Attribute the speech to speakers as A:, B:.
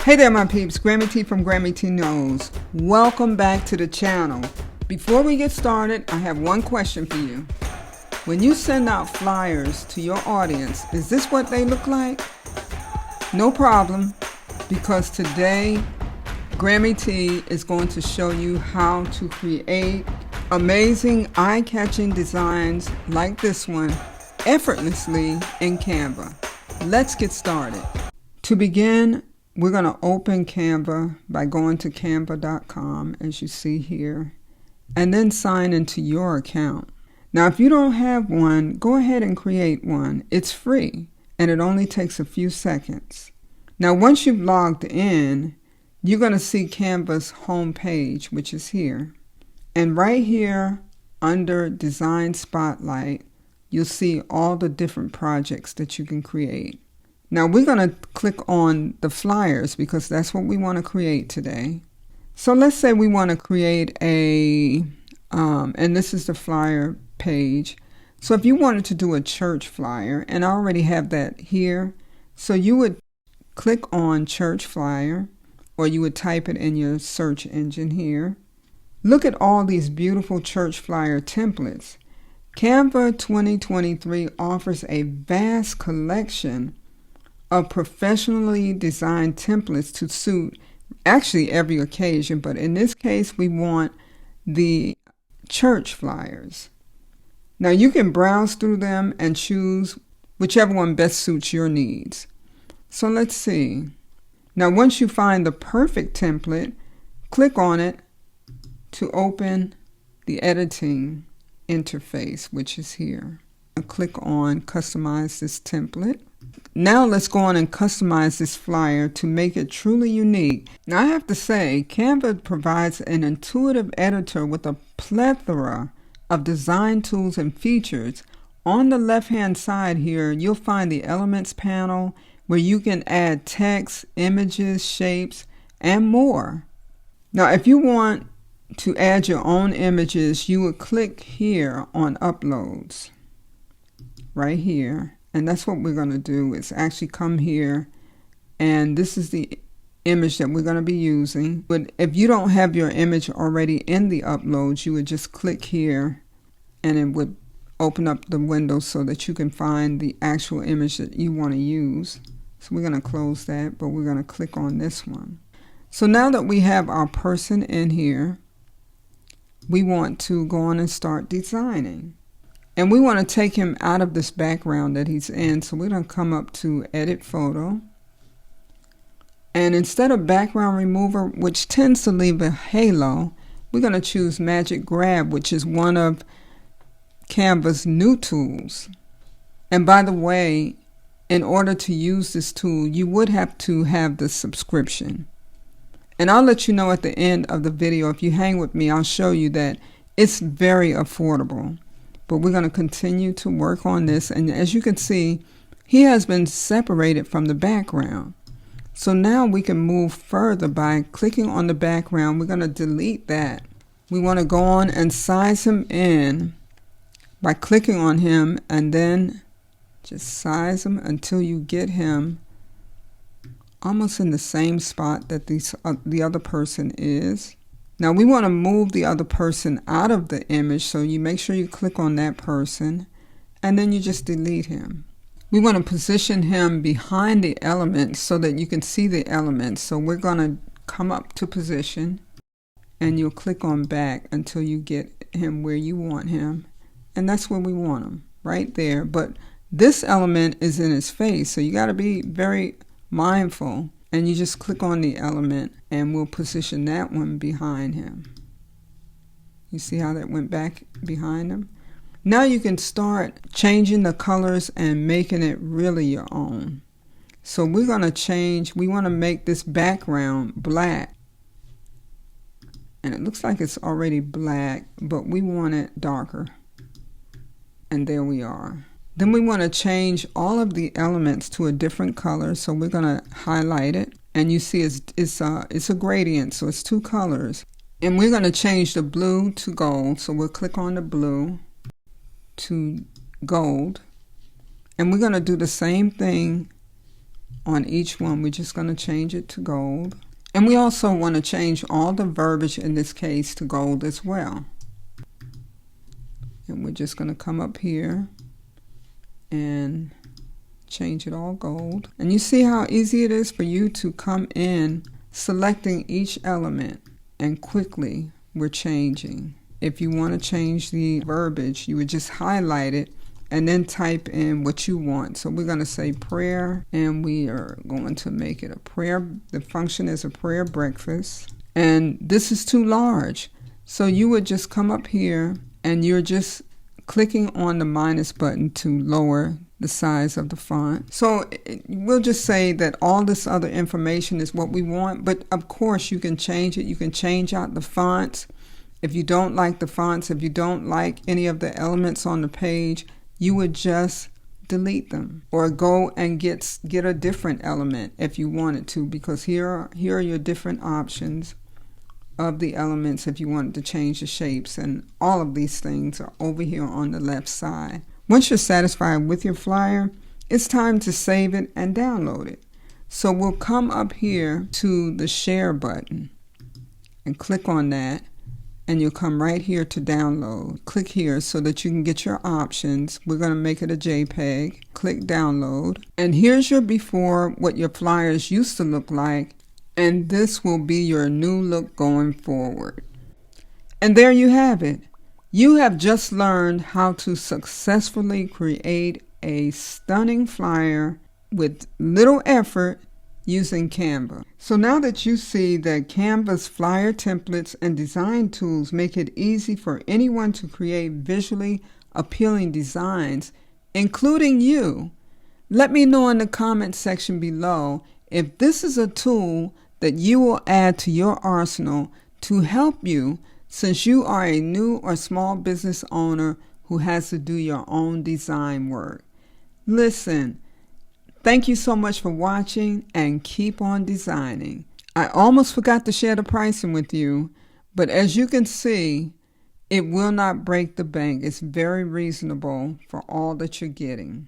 A: Hey there my peeps, Grammy T from Grammy T Knows. Welcome back to the channel. Before we get started, I have one question for you. When you send out flyers to your audience, is this what they look like? No problem, because today Grammy T is going to show you how to create amazing eye-catching designs like this one effortlessly in Canva. Let's get started. To begin, we're going to open Canva by going to canva.com, as you see here, and then sign into your account. Now, if you don't have one, go ahead and create one. It's free, and it only takes a few seconds. Now, once you've logged in, you're going to see Canva's home page, which is here. And right here, under Design Spotlight, you'll see all the different projects that you can create. Now we're going to click on the flyers because that's what we want to create today. So let's say we want to create a, and this is the flyer page. So if you wanted to do a church flyer, and I already have that here, so you would click on church flyer, or you would type it in your search engine here. Look at all these beautiful church flyer templates. Canva 2023 offers a vast collection of professionally designed templates to suit actually every occasion, but in this case we want the church flyers. Now you can browse through them and choose whichever one best suits your needs. So let's see. Now once you find the perfect template, click on it to open the editing interface, which is here. And click on customize this template. Now let's go on and customize this flyer to make it truly unique. Now I have to say, Canva provides an intuitive editor with a plethora of design tools and features. On the left hand side here, you'll find the Elements panel where you can add text, images, shapes, and more. Now if you want to add your own images, you would click here on Uploads, right here. And that's what we're going to do, is actually come here, and this is the image that we're going to be using. But if you don't have your image already in the uploads, you would just click here and it would open up the window so that you can find the actual image that you want to use. So we're going to close that, but we're going to click on this one. So now that we have our person in here, we want to go on and start designing. And we want to take him out of this background that he's in. So we're going to come up to Edit Photo. And instead of Background Remover, which tends to leave a halo, we're going to choose Magic Grab, which is one of Canva's new tools. And by the way, in order to use this tool, you would have to have the subscription. And I'll let you know at the end of the video. If you hang with me, I'll show you that it's very affordable. But we're going to continue to work on this. And as you can see, he has been separated from the background. So now we can move further by clicking on the background. We're going to delete that. We want to go on and size him in by clicking on him, and then just size him until you get him almost in the same spot that the other person is. Now we want to move the other person out of the image, so you make sure you click on that person and then you just delete him. We want to position him behind the elements so that you can see the elements. So we're going to come up to position and you'll click on back until you get him where you want him. And that's where we want him, right there. But this element is in his face, so you got to be very mindful. And you just click on the element and we'll position that one behind him. You see how that went back behind him? Now you can start changing the colors and making it really your own. So we're going to change, we want to make this background black. And it looks like it's already black, but we want it darker. And there we are. Then we want to change all of the elements to a different color. So we're going to highlight it. And you see it's a gradient, so it's two colors. And we're going to change the blue to gold. So we'll click on the blue to gold. And we're going to do the same thing on each one. We're just going to change it to gold. And we also want to change all the verbiage in this case to gold as well. And we're just going to come up here and change it all gold. And you see how easy it is for you to come in selecting each element, and quickly we're changing. If you want to change the verbiage, you would just highlight it and then type in what you want. So we're going to say prayer, and we are going to make it a prayer. The function is a prayer breakfast, and this is too large. So you would just come up here and you're just clicking on the minus button to lower the size of the font. So we'll just say that all this other information is what we want, but of course you can change it. You can change out the fonts. If you don't like the fonts, if you don't like any of the elements on the page, you would just delete them or go and get a different element if you wanted to, because here are your different options of the elements if you wanted to change the shapes, and all of these things are over here on the left side. Once you're satisfied with your flyer, it's time to save it and download it. So we'll come up here to the share button and click on that, and you'll come right here to download. Click here so that you can get your options. We're going to make it a JPEG. Click download, and here's your before, what your flyers used to look like, and this will be your new look going forward. And there you have it. You have just learned how to successfully create a stunning flyer with little effort using Canva. So now that you see that Canva's flyer templates and design tools make it easy for anyone to create visually appealing designs, including you, let me know in the comment section below if this is a tool that you will add to your arsenal to help you, since you are a new or small business owner who has to do your own design work. Listen, thank you so much for watching, and keep on designing. I almost forgot to share the pricing with you, but as you can see, it will not break the bank. It's very reasonable for all that you're getting.